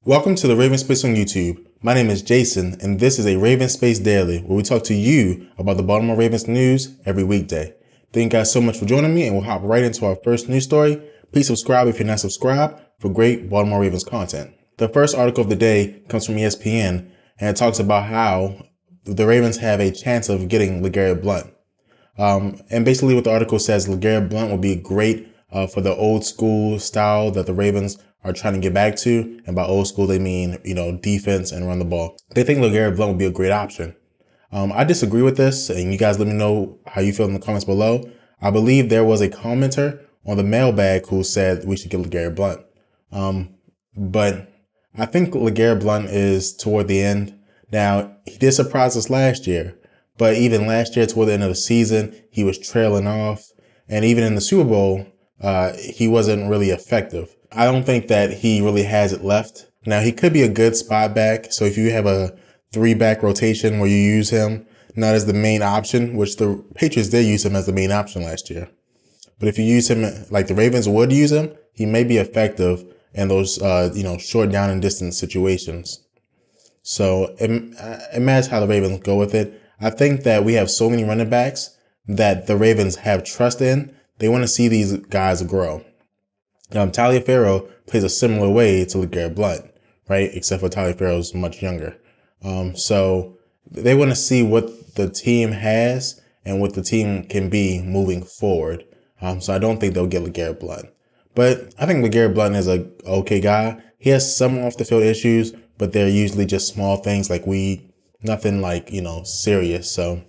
Welcome to the Raven Space on YouTube. My name is Jason, and this is a Raven Space Daily, where we talk to you about the Baltimore Ravens news every weekday. Thank you guys so much for joining me, and we'll hop right into our first news story. Please subscribe if you're not subscribed for great Baltimore Ravens content. The first article of the day comes from ESPN, and it talks about how the Ravens have a chance of getting Legarrette Blount. And basically what the article says, Legarrette Blount will be great for the old school style that the Ravens are trying to get back to. And by old school, they mean, defense and run the ball. They think Legarrette Blount would be a great option. I disagree with this, and you guys let me know how you feel in the comments below. I believe there was a commenter on the mailbag who said we should get Legarrette Blount. But I think Legarrette Blount is toward the end. Now, he did surprise us last year, but even last year toward the end of the season, he was trailing off. And even in the Super Bowl, he wasn't really effective. I don't think that he really has it left. Now, he could be a good spot back. So if you have a 3-back rotation where you use him not as the main option, which the Patriots did use him as the main option last year. But if you use him like the Ravens would use him, he may be effective in those, short down and distance situations. So imagine how the Ravens go with it. I think that we have so many running backs that the Ravens have trust in. They want to see these guys grow. Taliaferro plays a similar way to Legarrette Blount, right? Except for Taliaferro's much younger. So they want to see what the team has and what the team can be moving forward. So I don't think they'll get Legarrette Blount. But I think Legarrette Blount is a okay guy. He has some off the field issues, but they're usually just small things like weed, nothing like, serious. So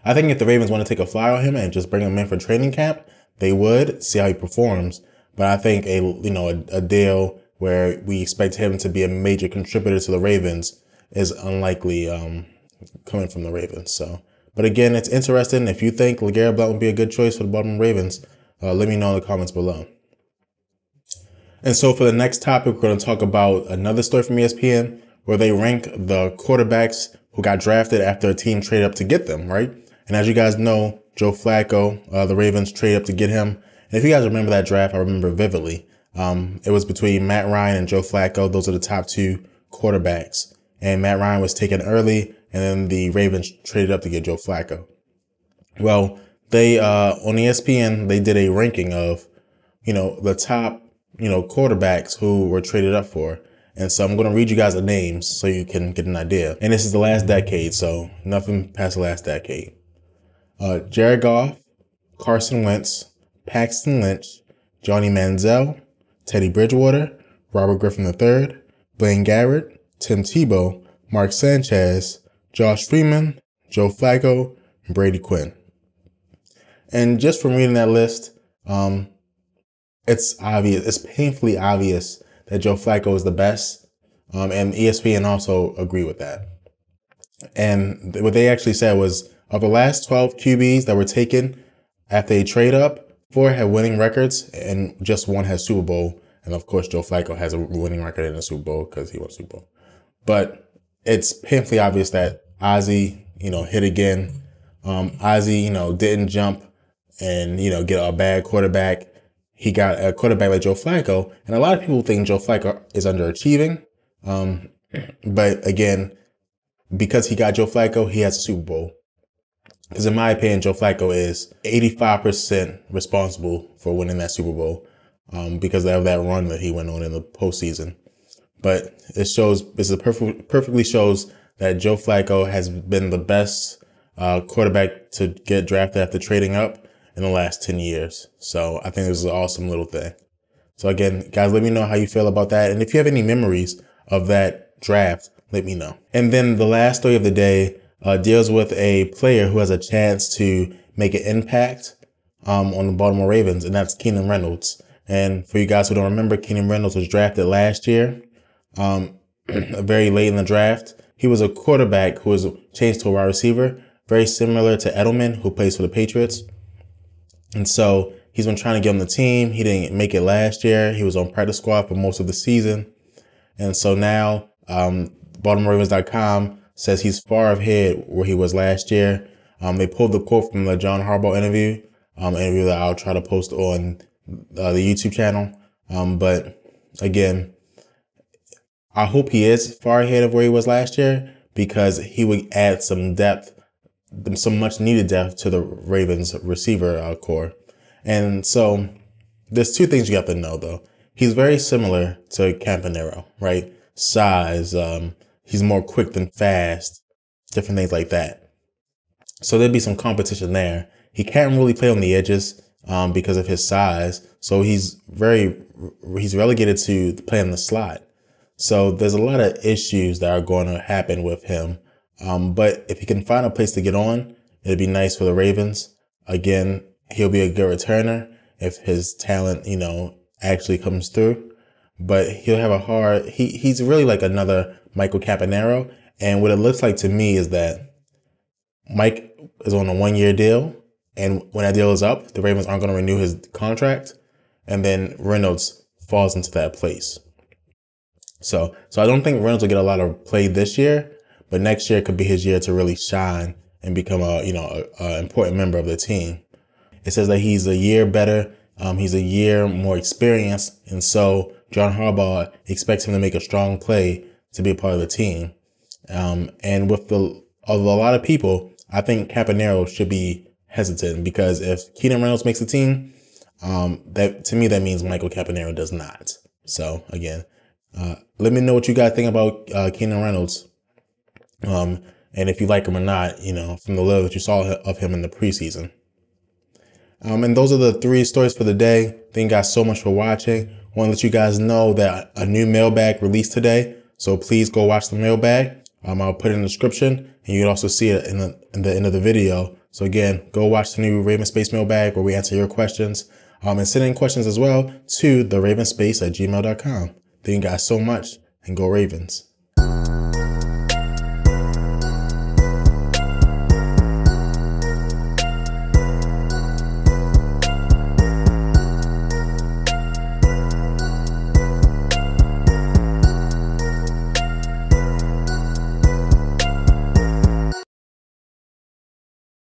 I think if the Ravens want to take a flyer on him and just bring him in for training camp, they would see how he performs. But I think a deal where we expect him to be a major contributor to the Ravens is unlikely coming from the Ravens. So, but again, it's interesting. If you think Legarrette Blount would be a good choice for the Baltimore Ravens, let me know in the comments below. And so for the next topic, we're going to talk about another story from ESPN where they rank the quarterbacks who got drafted after a team traded up to get them, right? And as you guys know, Joe Flacco, the Ravens traded up to get him. And if you guys remember that draft, I remember vividly. It was between Matt Ryan and Joe Flacco. Those are the top 2 quarterbacks. And Matt Ryan was taken early, and then the Ravens traded up to get Joe Flacco. Well, they on ESPN, they did a ranking of, the top, quarterbacks who were traded up for. And so I'm going to read you guys the names so you can get an idea. And this is the last decade, so nothing past the last decade. Jared Goff, Carson Wentz, Paxton Lynch, Johnny Manziel, Teddy Bridgewater, Robert Griffin III, Blaine Gabbert, Tim Tebow, Mark Sanchez, Josh Freeman, Joe Flacco, and Brady Quinn. And just from reading that list, it's obvious, it's painfully obvious that Joe Flacco is the best. And ESPN also agree with that. And what they actually said was, of the last 12 QBs that were taken after a trade up, 4 had winning records and just 1 has Super Bowl. And of course, Joe Flacco has a winning record in the Super Bowl because he won Super Bowl. But it's painfully obvious that Ozzie, hit again. Ozzie, didn't jump and, get a bad quarterback. He got a quarterback like Joe Flacco. And a lot of people think Joe Flacco is underachieving. But again, because he got Joe Flacco, he has a Super Bowl. Because in my opinion, Joe Flacco is 85% responsible for winning that Super Bowl because of that run that he went on in the postseason. But perfectly shows that Joe Flacco has been the best quarterback to get drafted after trading up in the last 10 years. So I think this is an awesome little thing. So again, guys, let me know how you feel about that. And if you have any memories of that draft, let me know. And then the last story of the day deals with a player who has a chance to make an impact on the Baltimore Ravens, and that's Keenan Reynolds. And for you guys who don't remember, Keenan Reynolds was drafted last year, very late in the draft. He was a quarterback who was changed to a wide receiver, very similar to Edelman, who plays for the Patriots. And so he's been trying to get on the team. He didn't make it last year. He was on practice squad for most of the season. And so now BaltimoreRavens.com says he's far ahead where he was last year. They pulled the quote from the John Harbaugh interview that I'll try to post on the YouTube channel. But again, I hope he is far ahead of where he was last year, because he would add some depth, some much needed depth to the Ravens receiver core. And so there's two things you have to know though. He's very similar to Campanaro, right? Size, he's more quick than fast, different things like that. So there'd be some competition there. He can't really play on the edges because of his size. So he's relegated to play in the slot. So there's a lot of issues that are going to happen with him. But if he can find a place to get on, it'd be nice for the Ravens. Again, he'll be a good returner if his talent, actually comes through. But he'll have he's really like another Michael Campanaro. And what it looks like to me is that Mike is on a 1-year deal. And when that deal is up, the Ravens aren't going to renew his contract. And then Reynolds falls into that place. So I don't think Reynolds will get a lot of play this year, but next year could be his year to really shine and become a important member of the team. It says that he's a year better. He's a year more experienced. And so John Harbaugh expects him to make a strong play to be a part of the team. And with a lot of people, I think Campanaro should be hesitant, because if Keenan Reynolds makes the team, to me, that means Michael Campanaro does not. So again, let me know what you guys think about Keenan Reynolds. And if you like him or not, from the little that you saw of him in the preseason. And those are the 3 stories for the day. Thank you guys so much for watching. I want to let you guys know that a new mailbag released today. So please go watch the mailbag. I'll put it in the description, and you can also see it in the end of the video. So again, go watch the new Raven Space mailbag where we answer your questions. And send in questions as well to theravenspace@gmail.com. Thank you guys so much, and go Ravens.